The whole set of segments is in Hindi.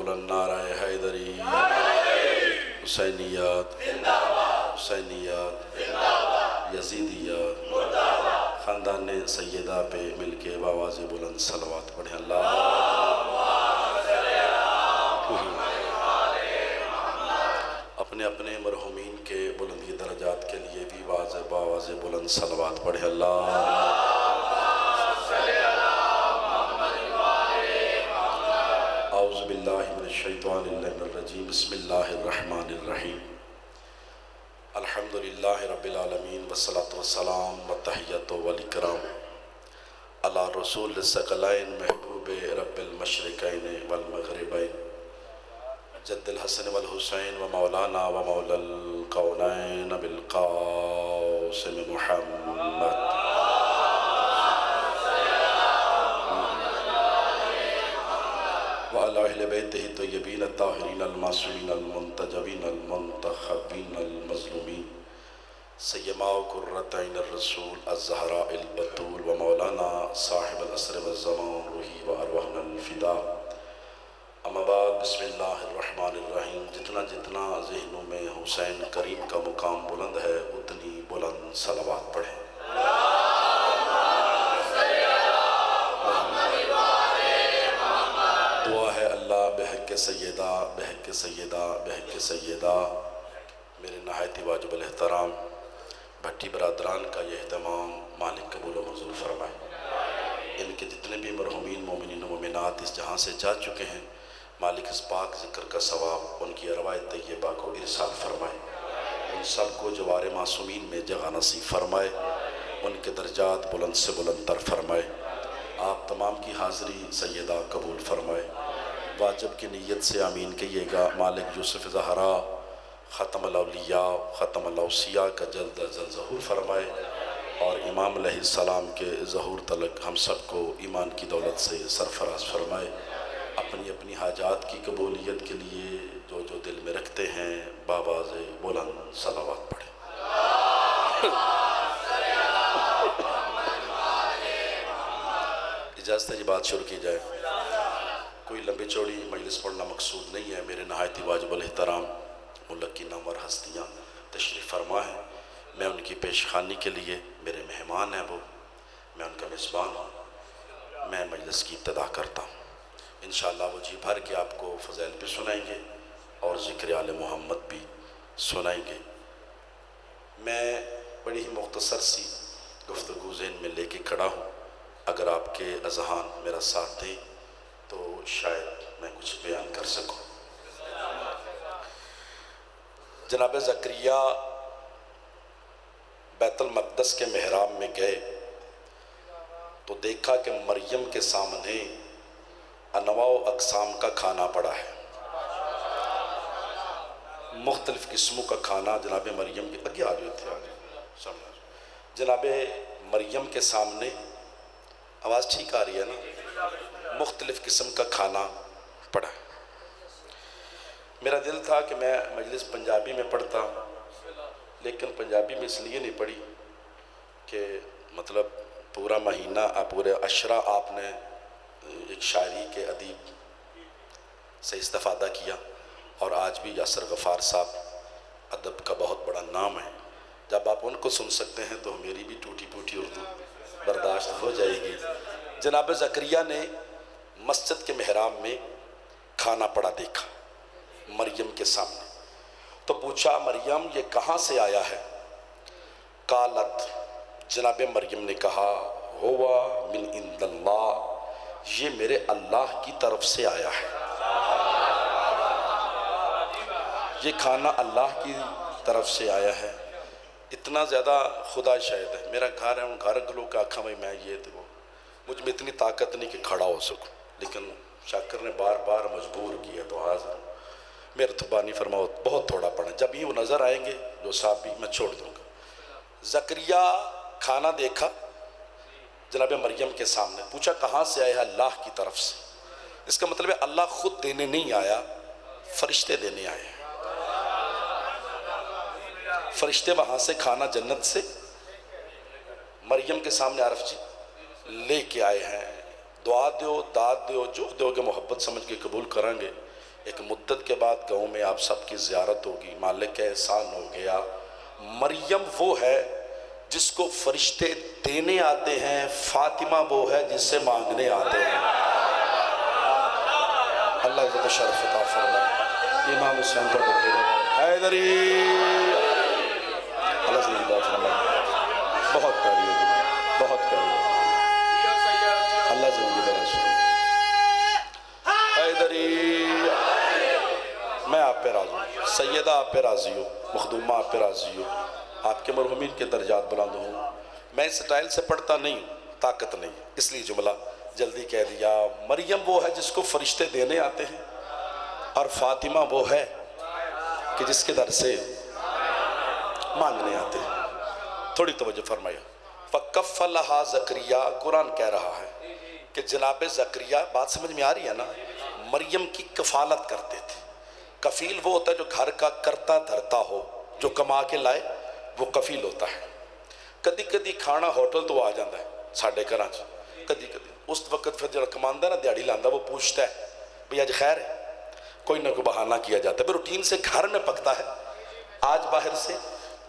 नारा हैदरी, हुसैनियत, हुसैनियत, यजीदियत, ख़ानदान सैयदा पे मिलके आवाज़ बुलंद सलवात पढ़े। अल्लाह अपने अपने मरहूमीन के बुलंदी दर्जात के लिए भी आवाज़ बुलंद सलवात पढ़े। अल्लाह औज़ु बिल्लाहि मिनश शैतानिर रजीम, बिस्मिल्लाहिर रहमानिर रहीम, अल्हम्दुलिल्लाहि रब्बिल आलमीन, वस्सलातु वस्सलाम व तहियतु वल इकराम अला रसूल सकलैन महबूब रब्बिल मशरिकैन वल मग़रिबैन जद्दिल हसन वल हुसैन व मौलाना व मौलल कौनैन बिल क़ासिम मुहम्मद व अला अहले बैतिही तय्यबीन अत्ताहिरीन अल-मासूमीन अल-मुंतजबीन अल-मुंतखबीन अल-मज़लूमीन सय्यमा कुर्रत ऐन रसूल अज़हरा अल-बतूल व मौलाना साहिब अल-असर व ज़मान रूही व अरवाहना अल-फ़िदा। अम्मा बाद, बिस्मिल्लाहिर रहमानिर रहीम। जितना जितना ज़हनों में हुसैन करीम का मुकाम बुलंद है, उतनी बुलंद सलवात पढ़ें। दुआ है अल्लाह बहक़ सैयदा, बहक़ सैयदा, बहक़ सैयदा मेरे नहायत वाजिबुल एहतराम भट्टी बरादरान का ये एहतमाम मालिक कबूल व मंजूर फरमाए। इनके जितने भी मरहूमीन मोमिनीन व मोमिनात इस जहाँ से जा चुके हैं, मालिक इस पाक ज़िक्र का सवाब उनकी अरवाए तय्यबा को इरसाल फरमाए। उन सब को जवार मासूमीन में जगह नसीब फरमाए, उनके दर्जात बुलंद से बुलंद तर फरमाए। आप तमाम की हाज़री सैयदा कबूल फरमाए। वाजिब की नीयत से आमीन कहिएगा। मालिक यूसुफ़ ज़हरा ख़त्मुल औलिया ख़त्मुल औसिया का जल्द अज़ जल्द ज़हूर फरमाए और इमाम अलैहिस्सलाम के ज़हूर तलक हम सबको ईमान की दौलत से सरफराज फरमाए। अपनी अपनी हाजात की कबूलियत के लिए जो जो दिल में रखते हैं बाबाज़ बुलंद सलावत पढ़े। इजाज़त है जी, बात शुरू की जाए। कोई लंबी चौड़ी मजलिस पढ़ना मकसूद नहीं है। मेरे नहायत वाजिबुल एहतराम मुल्की नामवर हस्तियाँ तशरीफ़ फरमा है। मैं उनकी पेशखानी के लिए, मेरे मेहमान हैं वो, मैं उनका मेज़बान हूँ। मैं मजलिस की इब्तिदा करता हूँ। इंशाअल्लाह वो जी भर के आपको फ़ज़ैल भी सुनाएंगे और ज़िक्र आले मोहम्मद भी सुनाएंगे। मैं बड़ी ही मुख्तसर सी गुफ्तगू ज़हन में लेके खड़ा हूँ। अगर आपके अज़हान मेरा साथ दें तो शायद मैं कुछ बयान कर सकूँ। जनाब ज़करिया बैतुल मक़दस के मेहराब में गए तो देखा कि मरियम के सामने अनवा अक़साम का खाना पड़ा है। मुख्तलिफ़ किस्मों का खाना जनाब मरियम के आगे आ गए थे। जनाब मरियम के सामने, आवाज़ ठीक आ रही है ना, मुख्तलिफ़ किस्म का खाना पड़ा है। मेरा दिल था कि मैं मजलिस पंजाबी में पढ़ता, लेकिन पंजाबी में इसलिए नहीं पढ़ी कि मतलब पूरा महीना पूरे अशरा आपने एक शायरी के अदीब से इस्तिफ़ादा किया और आज भी यासर गफ़ार साहब अदब का बहुत बड़ा नाम है। जब आप उनको सुन सकते हैं तो मेरी भी टूटी फूटी उर्दू बर्दाश्त हो जाएगी। जनाब ज़करिया ने मस्जिद के मेहराब में खाना पड़ा देखा मरियम के सामने, तो पूछा मरियम ये कहाँ से आया है? कालत, जनाब मरियम ने कहा हुवा मिन इंदल्लाह, ये मेरे अल्लाह की तरफ से आया है। ये खाना अल्लाह की तरफ से आया है। इतना ज़्यादा खुदा शायद है। मेरा घर है, उन घर लोग का आखा भाई मैं ये तो मुझ में इतनी ताकत नहीं कि खड़ा हो सकूँ, लेकिन शाकर ने बार बार मजबूर किया तो हाज़िर। मेरे तुबानी फरमाओ बहुत थोड़ा पढ़ा, जब ही वो नज़र आएंगे जो साहब भी मैं छोड़ दूँगा। ज़करिया खाना देखा जनाब मरियम के सामने, पूछा कहाँ से आया? अल्लाह की तरफ से। इसका मतलब है अल्लाह खुद देने नहीं आया, फरिश्ते देने आए। फरिश्ते वहाँ से खाना जन्नत से मरियम के सामने आरफ जी लेके आए हैं। दुआ दो, दाद दो, जो दोगे मोहब्बत समझ के कबूल करांगे। एक मुद्दत के बाद गाँव में आप सबकी ज़ियारत होगी, मालिक का एहसान हो गया। मरियम वो है जिसको फरिश्ते देने आते हैं, फातिमा वो है जिससे मांगने आते हैं। अल्लाह इज़्ज़त शर्फ अता फरमाए। इमाम हुसैन को हैदरी अल्लाह ज़िंदा फरमाए। बहुत प्यारी होगी, बहुत प्यारी। अल्लाह ज़िंदगी दे हैदरी। मैं आप पे राज़ी हूँ, सैयदा आप पे राज़ी हो, मखदूमा आप पे राज़ी हो, आपके मरहुमीन के दर्जात बुलंद हों। मैं इस स्टाइल से पढ़ता नहीं हूँ, ताकत नहीं, इसलिए जुमला जल्दी कह दिया। मरियम वो है जिसको फरिश्ते देने आते हैं, और फातिमा वो है कि जिसके दर से मांगने आते हैं। थोड़ी तवज्जो फरमाइए। फ़कफ़लहा ज़करिया, कुरान कह रहा है कि जनाब ज़करिया, बात समझ में आ रही है ना, मरियम की कफ़ालत करते थे। कफ़ील वो होता है जो घर का करता धरता हो, जो कमा के लाए, वो कफ़ील होता है। कदी कदी खाना होटल तो आ जाता है साढ़े घर, कदी कदी उस वक्त फिर जो कमांदा ना दिहाड़ी लांदा, वो पूछता है भाई आज खैर है, कोई ना कोई बहाना किया जाता है। रूटीन से घर में पकता है, आज बाहर से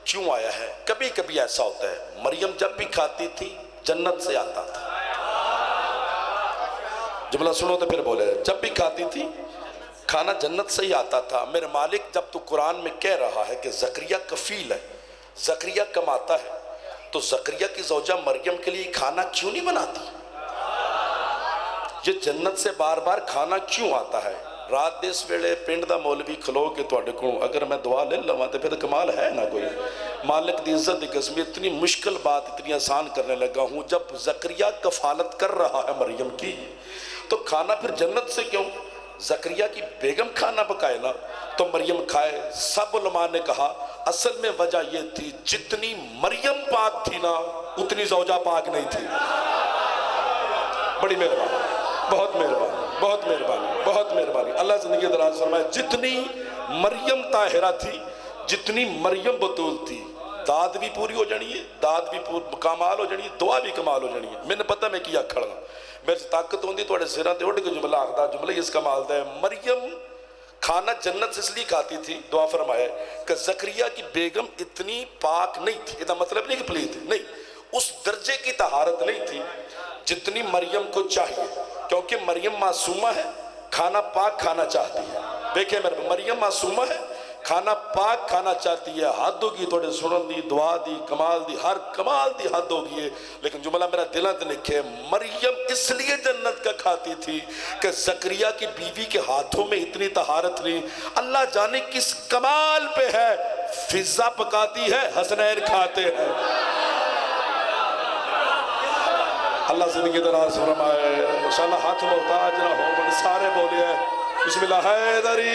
क्यों आया है। कभी कभी ऐसा होता है, मरियम जब भी खाती थी जन्नत से आता था। जुमला सुनो तो फिर बोले, जब भी खाती थी खाना जन्नत से ही आता था। मेरे मालिक, जब तू कुरान में कह रहा है कि ज़करिया कफ़ील है, ज़करिया कमाता है, तो ज़करिया की ज़ौजा मरियम के लिए खाना क्यों नहीं बनाती? ये जन्नत से बार बार खाना क्यों आता है? रात दे इस वेले पिंड दा मौलवी खलो के तुहाडे को अगर मैं दुआ ले लवां तो फिर कमाल है ना कोई। मालिक दी इज्जत दी कसम, इतनी मुश्किल बात इतनी आसान करने लगा हूँ। जब ज़करिया कफ़ालत कर रहा है मरियम की, तो खाना फिर जन्नत से क्यों? ज़करिया की बेगम खाना पकाए ना तो मरियम खाए। सब उलमा ने कहा असल में वजह यह थी, जितनी मरियम पाक थी ना उतनी ज़ौजा पाक नहीं थी। बड़ी मेहरबानी, बहुत मेहरबानी, बहुत मेहरबानी, बहुत मेहरबानी। अल्लाह ज़िंदगी दराज फरमाए। जितनी मरियम ताहिरा थी, जितनी मरियम बतूल थी, दाद भी पूरी हो जानी है, दाद भी कमाल हो जानी है, दुआ भी कमाल हो जानी है। मैंने पता मैं की आखड़ा, मेरे ताकत होंगी थोड़े सिर से उठ के जुमला आखदा, जुमला इस कमाल दा है। मरियम खाना जन्नत से इसलिए खाती थी, दुआ फरमाए कि ज़करिया की बेगम इतनी पाक नहीं थी। इसका मतलब नहीं कि प्लीत नहीं, उस दर्जे की तहारत नहीं थी जितनी मरियम को चाहिए, क्योंकि मरियम मासूमा है, खाना पाक खाना चाहती है। देखिए मेरे, मरियम मासूमा है, खाना पाक खाना चाहती है। हद होगी थोड़े सुनन दी, दुआ दी, कमाल दी, हर कमाल दी हद होगी है। लेकिन जुमला मेरा दिल से लिखे, मरियम इसलिए जन्नत का खाती थी कि ज़करिया की बीवी के हाथों में इतनी तहारत नहीं। अल्लाह जाने किस कमाल पे है, फिजा पकाती है, हसनैन खाते हैं। अल्लाह जिंदगी दराज फरमाए। इंशाअल्लाह हाथ मोहताज ना हो, सारे बोले बिस्मिल्लाह हैदरी।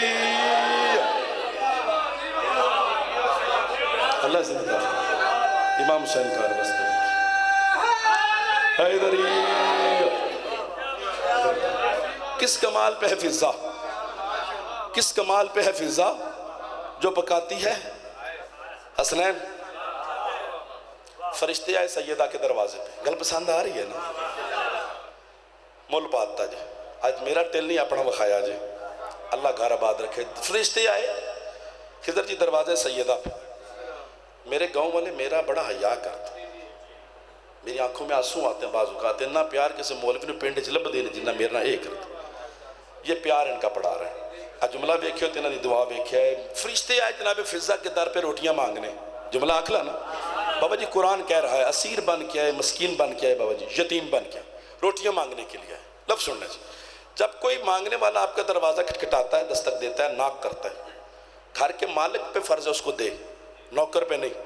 अल्लाह जिंदा इमाम हुसैन का रस्ते हैदरी। किस कमाल पे है फिजा, किस कमाल पे है फिजा जो पकाती है हसनैन। फरिश्ते आए सैयदा के दरवाजे पे, गल पसंद आ रही है ना, मुल पाता जे। आज मेरा टिल नहीं अपना विखाया जे, अल्लाह घर आबाद रखे। फरिश्ते आए खिदर जी दरवाजे सैयदा पे। मेरे गांव वाले मेरा बड़ा हया करते, मेरी आंखों में आंसू आते हैं बाजू का। इन्ना प्यार किसी मौलवी ने पिंड च लभदे ने जिन्ना मेरे ना ये करते। ये प्यार इनका पड़ा रहा है। आज जुमला वेख्यो तो इन्हों की दुआ वेख्या है। फरिश्ते आए जनाब फिजा के दर पे रोटियां मांगने। जुमला आखला ना बाबा जी, कुरान कह रहा है असीर बन के आए, मस्कीन बन के आए, बाबा जी यतीम बन के रोटियां मांगने के लिए आए। लफ्ज़ सुनने से, जब कोई मांगने वाला आपका दरवाज़ा खटखटाता है, दस्तक देता है, नाक करता है, घर के मालिक पे फर्ज है उसको दे, नौकर पे नहीं।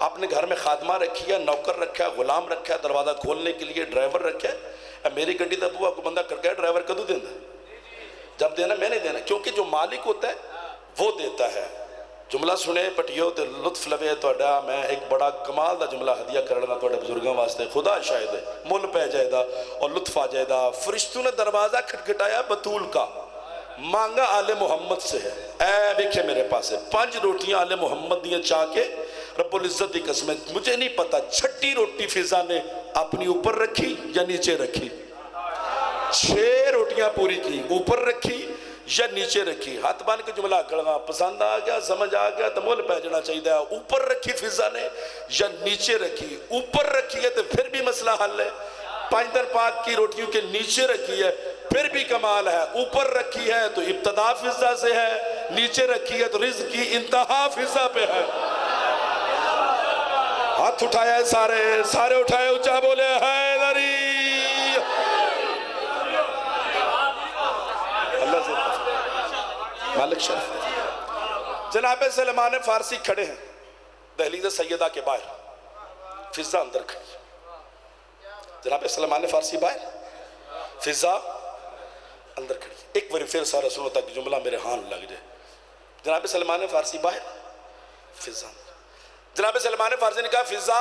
आपने घर में खादमा रखी है, नौकर रखा है, गुलाम रखा है, दरवाज़ा खोलने के लिए ड्राइवर रखा है। मेरी गड्डी का बुआ को बंदा कर गया, ड्राइवर कदू देना, जब देना मैं नहीं देना, क्योंकि जो मालिक होता है वो देता है। जुमला सुने पटियो तो लुत्फ लवे तुहाडा। मैं एक बड़ा कमाल का जुमला हदिया करना तुहाडे बुजुर्गों वास्ते, खुदा शायद मुल पै जाएगा और लुत्फ आ जाएगा। फरिश्तों ने दरवाज़ा खटखटाया बतूल का, मांगा आले मोहम्मद से है। ऐ वेखे मेरे पास है 5 रोटियां आले मोहम्मद दियां चाह के, रब्बुल इज्जत की कसम मुझे नहीं पता छठी रोटी फिजा ने अपनी ऊपर रखी या नीचे रखी। 6 रोटियां रोटियां पूरी की, ऊपर रखी या नीचे रखी? हाथ बांध के जुमला गड़गा पसंद आ गया, समझ आ गया तो मुल पै जाना चाहिए। ऊपर रखी फिजा ने या नीचे रखी? ऊपर रखी है तो फिर भी मसला हल है। 5 दिन पाक की रोटियों के नीचे रखी है फिर भी कमाल है। ऊपर रखी है तो इब्तदा फिजा से है, नीचे रखी है तो रिज़्क़ की इंतहा फिजा पे है। हाथ उठाया है सारे, सारे उठाए, ऊंचा बोले हैदरी। अल्लाह से मालिक शरीफ। जनाब सलमान फारसी खड़े हैं दहलीज सैयदा के बाहर, फिजा अंदर खड़ी। जनाब सलमान फारसी बाहर, फिजा अंदर खड़ी। एक बार फिर सारा सुनो ताकि जुमला मेरे हाथ लग जाए। जनाब सलमान फारसी बाहर, फिजा। जनाब सलमान फारसी ने कहा फिजा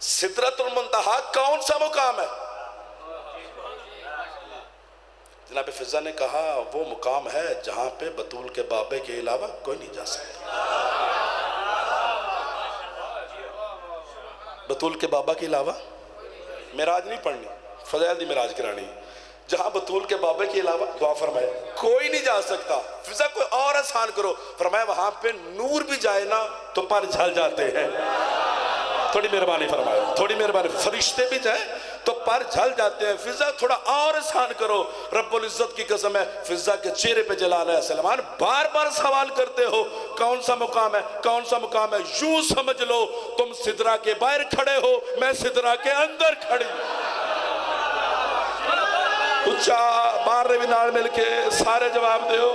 सिदरतुल मुंतहा कौन सा मुकाम है? जनाब फिजा ने कहा वो मुकाम है जहां पे बतूल के बाबे के अलावा कोई नहीं जा सकता। बतूल के बाबा के अलावा मेराज नहीं पढ़नी, फज़ैल दी मेराज करानी। जहां बतूल के बाबे के अलावा दुआ फरमाए कोई नहीं जा सकता। फिजा कोई और आसान करो, फरमाया वहां पे नूर भी जाए ना तो पर झल जाते हैं। थोड़ी मेहरबानी फरमाए, थोड़ी मेहरबानी। फरिश्ते भी जाए तो पर झल जाते हैं। फिजा थोड़ा और आसान करो। रब्बुल इज्जत की कसम है फिजा के चेहरे पे जलाल है। सलमान बार बार सवाल करते हो कौन सा मुकाम है, कौन सा मुकाम है? यूं समझ लो तुम सिदरा के बाहर खड़े हो, मैं सिदरा के अंदर खड़ी। उच्चा बार भी नाल मिलके सारे जवाब दो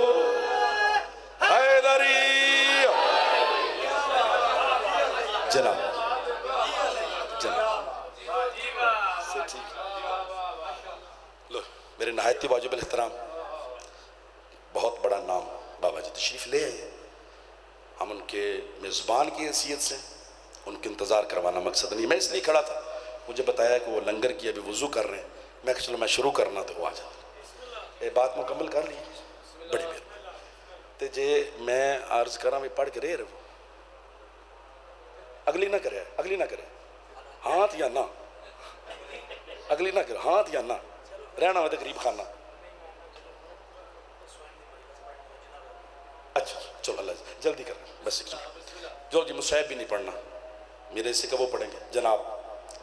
हैदरी। जनाब लो मेरे नहायती वाजिब एहतराम बहुत बड़ा नाम बाबा जी तशरीफ ले आए। हम उनके मेज़बान की हैसियत से उनके इंतज़ार करवाना मकसद नहीं। मैं इसलिए खड़ा था, मुझे बताया कि वो लंगर की अभी वज़ू कर रहे हैं। मैं चलो मैं शुरू करना तो वो आ जाता। ये बात मुकम्मल कर ली, बड़ी मेहरबानी। तो जे मैं अर्ज करा भी पढ़ के रहे वो अगली ना करे, अगली ना करे हाथ या ना, अगली ना करे हाथ या ना, रहना हो तो गरीब खाना। अच्छा चलो अल्लाह जल्दी कर बस। जो जी मुसैब भी नहीं पढ़ना, मेरे से कब वो पढ़ेंगे? जनाब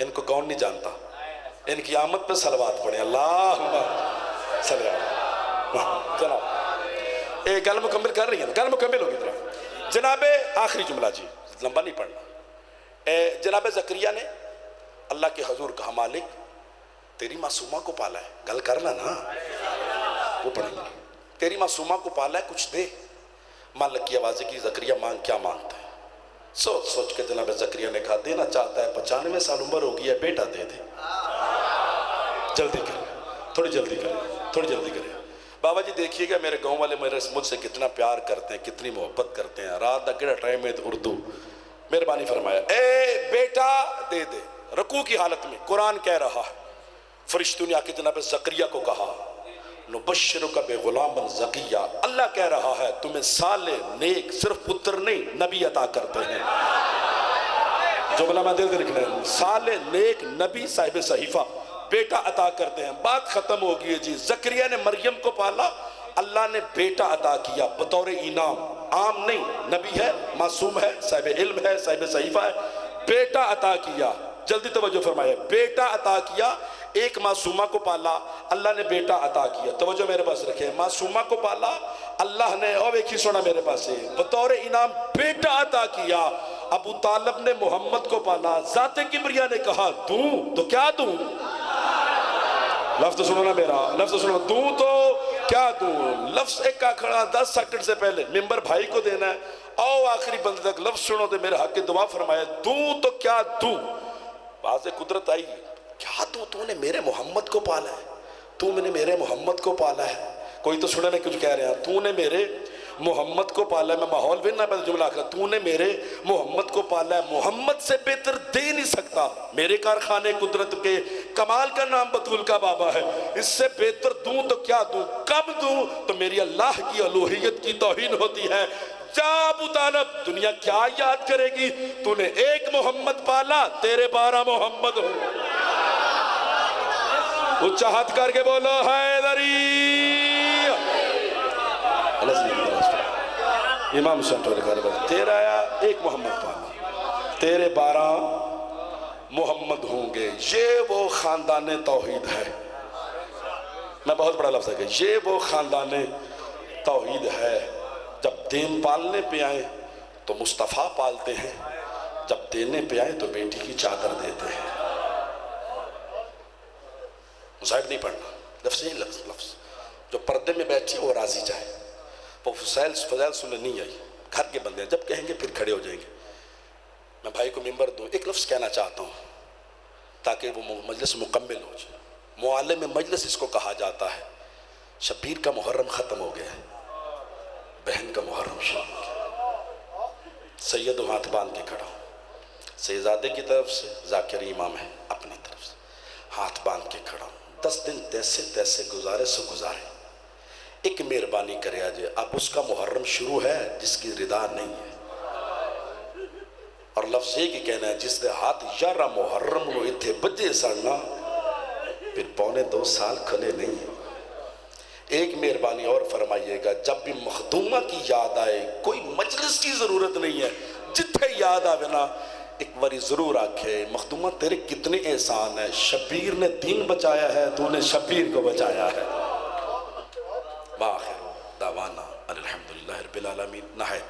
इनको कौन नहीं जानता, इनकी आमद पे सलवात पढ़े अल्लाहुम्मा सल्ली अलैहि। जनाब एक गल मुकम्मल कर रही है ना, गल मुकम्मल होगी तरह। जनाब आखिरी जुमला जी, लंबा नहीं पढ़ना। जनाब ज़करिया ने अल्लाह के हजूर कहा मालिक तेरी मासूमा को पाला है, गल करना ना, वो पढ़ेंगे। तेरी मासूमा को पाला है कुछ दे। मालिक की आवाज़ की ज़करिया मांग, क्या मांगता है? सोच सोच के जनाब ज़करिया ने कहा देना चाहता है 95 साल उम्र हो गई है, बेटा दे दे। जल्दी करें, थोड़ी जल्दी करें, थोड़ी जल्दी करें। बाबा जी देखिएगा मेरे गांव वाले मेरे मुझसे कितना प्यार करते हैं, कितनी मोहब्बत करते हैं। रात का किड़ा टाइम है तो उर्दू मेहरबानी फरमाया ए बेटा दे दे। रकू की हालत में कुरान कह रहा है, फरिश्तों ने आके जनाब ज़करिया को कहा नुबश्शिरुका बिग़ुलामिन ज़किय्या। अल्लाह कह रहा है तुम्हें साले नेक सिर्फ पुत्र नहीं नबी अता करते हैं। जुमला मैं दिल से लिखना है, साले नेक नबी साहिब सहीफा बेटा अता करते हैं। बात खत्म हो गई है जी। ज़करिया ने मरियम को पाला, अल्लाह ने बेटा अता किया बतौर इनाम। आम नहीं, नबी है, मासूम है, साहिब इल्म है, साहिब सहीफा है, बेटा अता किया। जल्दी तवज्जो फरमाए, बेटा अता किया। एक मासूमा को पाला, अल्लाह ने बेटा अता किया। तवज्जो मेरे पास रखे, मासूमा को पाला अल्लाह ने, और एक ही सुना मेरे पास है, बतौर इनाम बेटा अता किया। अबू तालिब ने मोहम्मद को पाला, ज़ाते किबरिया ने कहा दूं तो क्या दूं? लफ्ज़ सुनो ना मेरा, लफ्ज़ सुनो, दूं तो क्या दूं? लफ्ज़ एक का खड़ा 10 सेकंड से पहले मिंबर भाई को देना है। आओ आखिरी बंदे तक लफ्ज़ सुनो तो मेरे हक की दुआ फरमाया, दूं तो क्या दूं? बाज़ कुदरत आई, क्या तूने मेरे मोहम्मद को पाला है, तूने मेरे मोहम्मद को पाला है। कोई तो सुने में कुछ कह रहे हैं, तूने मेरे मोहम्मद को पाला है। मैं माहौल भी ना पहले जुमला कर, तूने मेरे मोहम्मद को पाला है। मोहम्मद से बेहतर दे नहीं सकता। मेरे कारखाने कुदरत के कमाल का नाम बतूल का बाबा है। इससे बेहतर दूं तो क्या दूं, कब दूं? तो मेरी अल्लाह की अलूहियत की तौहीन होती है। जा अबू तालिब, दुनिया क्या याद करेगी? तूने एक मोहम्मद पाला, तेरे 12 मोहम्मद हो। उच्च हाथ करके बोलो हैदरी। इमाम तेरा एक मोहम्मद पाना, तेरे 12 मोहम्मद होंगे। ये वो खानदान तौहीद है। मैं बहुत बड़ा लफ्ज़ है, ये वो खानदान तौहीद है। जब दीन पालने पे आए तो मुस्तफ़ा पालते हैं, जब देने पे आए तो बेटी की चादर देते हैं। मुसाहिब नहीं पढ़ना, लफ्ज़ ही लफ्ज़। जो पर्दे में बैठी वो राजी जाए। वो फज़ैल सुनने नहीं आई, घर के बंदे जब कहेंगे फिर खड़े हो जाएंगे। मैं भाई को मिंबर दूँ, एक लफ्ज़ कहना चाहता हूँ ताकि वो मजलिस मुकम्मिल हो जाए। मुआल्लिम मजलिस इसको कहा जाता है। शब्बीर का मुहर्रम ख़त्म हो गया है, बहन का मुहर्रम शुरू हो गया। सैयद हाथ बांध के खड़ा हूँ, सैयदादे की तरफ से ज़ाकिर इमाम है, अपनी तरफ से हाथ बांध के खड़ा हूँ। 10 दिन तैसे तैसे गुजारे सो गुजारे, एक मेहरबानी करे आज। अब उसका मुहर्रम शुरू है जिसकी रिदा नहीं है। और लफ्ज़ ये कि कहना है जिसने हाथ 11 मुहर्रम को इतने बजे सड़ना, फिर 2.25 साल खुले नहीं है। एक मेहरबानी और फरमाइएगा, जब भी मखदूमा की याद आए, कोई मजलिस की ज़रूरत नहीं है, जिथे याद आवे ना एक बारी ज़रूर आखे, मखदूमा तेरे कितने एहसान है। शब्बीर ने दीन बचाया है, तूने शब्बीर को बचाया है। वाखिर दावाना अल्हम्दुलिल्लाहि रब्बिल आलमीन। नहायत